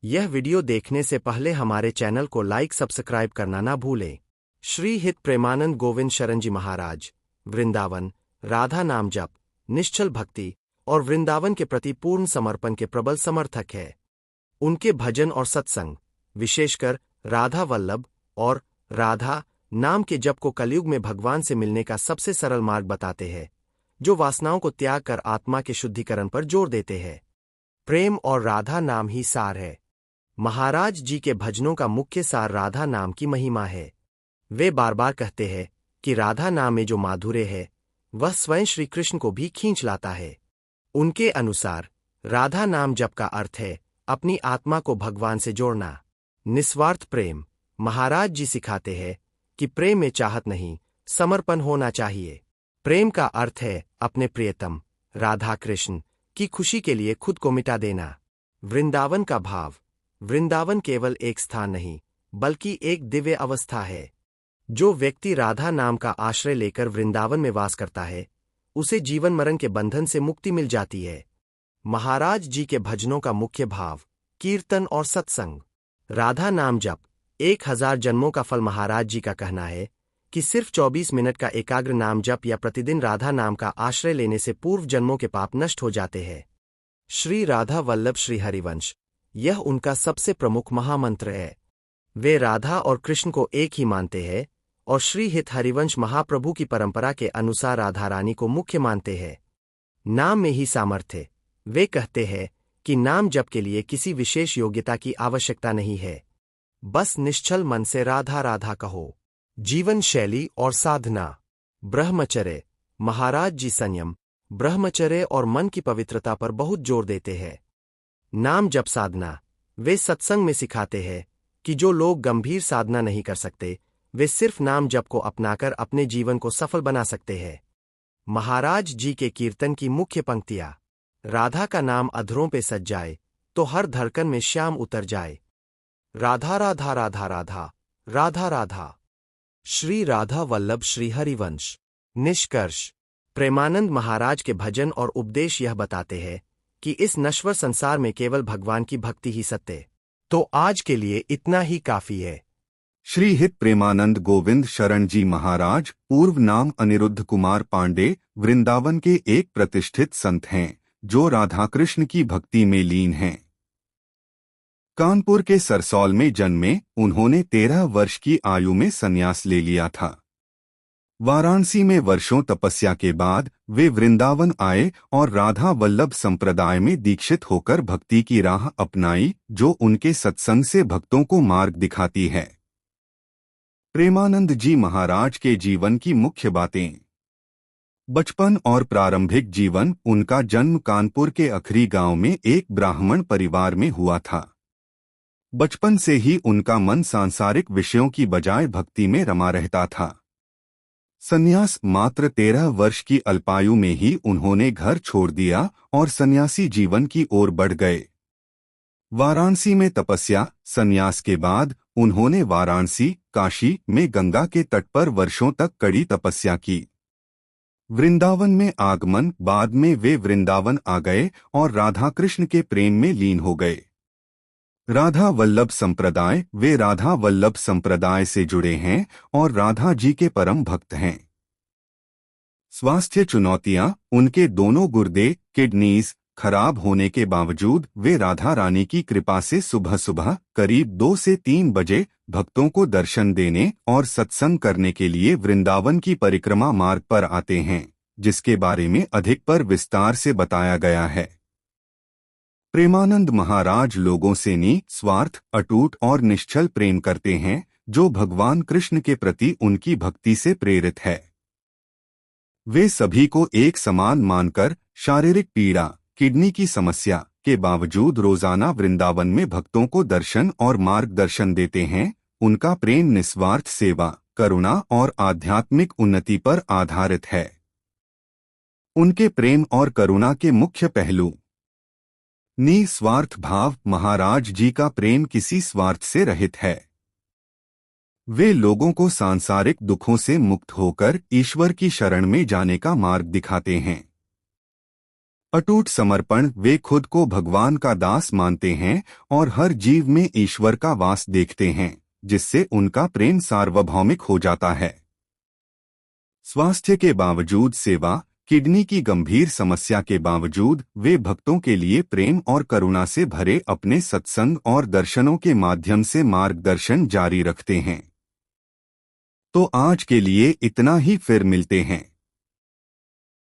यह वीडियो देखने से पहले हमारे चैनल को लाइक सब्सक्राइब करना ना भूलें। श्री हित प्रेमानंद गोविंद शरण जी महाराज वृंदावन, राधा नाम जप, निश्चल भक्ति और वृंदावन के प्रति पूर्ण समर्पण के प्रबल समर्थक है। उनके भजन और सत्संग, विशेषकर राधा वल्लभ और राधा नाम के जप को कलयुग में भगवान से मिलने का सबसे सरल मार्ग बताते हैं, जो वासनाओं को त्याग कर आत्मा के शुद्धिकरण पर जोर देते हैं। प्रेम और राधा नाम ही सार है। महाराज जी के भजनों का मुख्य सार राधा नाम की महिमा है। वे बार बार कहते हैं कि राधा नाम में जो माधुर्य है वह स्वयं श्री कृष्ण को भी खींच लाता है। उनके अनुसार राधा नाम जप का अर्थ है अपनी आत्मा को भगवान से जोड़ना। निस्वार्थ प्रेम। महाराज जी सिखाते हैं कि प्रेम में चाहत नहीं, समर्पण होना चाहिए। प्रेम का अर्थ है अपने प्रियतम राधा कृष्ण की खुशी के लिए खुद को मिटा देना। वृंदावन का भाव। वृंदावन केवल एक स्थान नहीं, बल्कि एक दिव्य अवस्था है। जो व्यक्ति राधा नाम का आश्रय लेकर वृंदावन में वास करता है, उसे जीवन मरण के बंधन से मुक्ति मिल जाती है। महाराज जी के भजनों का मुख्य भाव कीर्तन और सत्संग। राधा नाम जप 1000 जन्मों का फल। महाराज जी का कहना है कि सिर्फ 24 मिनट का एकाग्र नाम जप या प्रतिदिन राधा नाम का आश्रय लेने से पूर्व जन्मों के पाप नष्ट हो जाते हैं। श्री राधा वल्लभ श्री हरिवंश, यह उनका सबसे प्रमुख महामंत्र है। वे राधा और कृष्ण को एक ही मानते हैं और श्री हित हरिवंश महाप्रभु की परंपरा के अनुसार राधा रानी को मुख्य मानते हैं। नाम में ही सामर्थ्य। वे कहते हैं कि नाम जप के लिए किसी विशेष योग्यता की आवश्यकता नहीं है, बस निश्चल मन से राधा राधा कहो। जीवन शैली और साधना। ब्रह्मचर्य। महाराज जी संयम, ब्रह्मचर्य और मन की पवित्रता पर बहुत जोर देते हैं। नाम जप साधना। वे सत्संग में सिखाते हैं कि जो लोग गंभीर साधना नहीं कर सकते, वे सिर्फ नाम जप को अपनाकर अपने जीवन को सफल बना सकते हैं। महाराज जी के कीर्तन की मुख्य पंक्तियां। राधा का नाम अधरों पे सज जाए तो हर धड़कन में श्याम उतर जाए। राधा राधा राधा राधा राधा राधा। श्री राधा वल्लभ श्री हरिवंश। निष्कर्ष। प्रेमानंद महाराज के भजन और उपदेश यह बताते हैं कि इस नश्वर संसार में केवल भगवान की भक्ति ही सत्य। तो आज के लिए इतना ही काफी है। श्री हित प्रेमानंद गोविंद शरण जी महाराज पूर्व नाम अनिरुद्ध कुमार पांडे वृंदावन के एक प्रतिष्ठित संत हैं, जो राधा कृष्ण की भक्ति में लीन हैं। कानपुर के सरसौल में जन्मे उन्होंने 13 वर्ष की आयु में संन्यास ले लिया था। वाराणसी में वर्षों तपस्या के बाद वे वृंदावन आए और राधा वल्लभ संप्रदाय में दीक्षित होकर भक्ति की राह अपनाई, जो उनके सत्संग से भक्तों को मार्ग दिखाती है। प्रेमानंद जी महाराज के जीवन की मुख्य बातें। बचपन और प्रारंभिक जीवन। उनका जन्म कानपुर के अखरी गांव में एक ब्राह्मण परिवार में हुआ था। बचपन से ही उनका मन सांसारिक विषयों की बजाय भक्ति में रमा रहता था। संन्यास मात्र 13 वर्ष की अल्पायु में ही उन्होंने घर छोड़ दिया और सन्यासी जीवन की ओर बढ़ गए। वाराणसी में तपस्या। संन्यास के बाद उन्होंने वाराणसी, काशी में गंगा के तट पर वर्षों तक कड़ी तपस्या की। वृंदावन में आगमन। बाद में वे वृंदावन आ गए और राधा कृष्ण के प्रेम में लीन हो गए। राधा वल्लभ संप्रदाय। वे राधा वल्लभ संप्रदाय से जुड़े हैं और राधा जी के परम भक्त हैं। स्वास्थ्य चुनौतियां। उनके दोनों गुर्दे किडनीज खराब होने के बावजूद वे राधा रानी की कृपा से सुबह सुबह करीब 2 से 3 बजे भक्तों को दर्शन देने और सत्संग करने के लिए वृंदावन की परिक्रमा मार्ग पर आते हैं, जिसके बारे में अधिक पर विस्तार से बताया गया है। प्रेमानंद महाराज लोगों से निस्वार्थ, अटूट और निश्चल प्रेम करते हैं, जो भगवान कृष्ण के प्रति उनकी भक्ति से प्रेरित है। वे सभी को एक समान मानकर शारीरिक पीड़ा, किडनी की समस्या के बावजूद रोजाना वृंदावन में भक्तों को दर्शन और मार्गदर्शन देते हैं। उनका प्रेम निस्वार्थ सेवा, करुणा और आध्यात्मिक उन्नति पर आधारित है। उनके प्रेम और करुणा के मुख्य पहलू। निस्वार्थ भाव। महाराज जी का प्रेम किसी स्वार्थ से रहित है। वे लोगों को सांसारिक दुखों से मुक्त होकर ईश्वर की शरण में जाने का मार्ग दिखाते हैं। अटूट समर्पण, वे खुद को भगवान का दास मानते हैं और हर जीव में ईश्वर का वास देखते हैं, जिससे उनका प्रेम सार्वभौमिक हो जाता है। स्वास्थ्य के बावजूद सेवा, किडनी की गंभीर समस्या के बावजूद वे भक्तों के लिए प्रेम और करुणा से भरे अपने सत्संग और दर्शनों के माध्यम से मार्गदर्शन जारी रखते हैं। तो आज के लिए इतना ही, फिर मिलते हैं।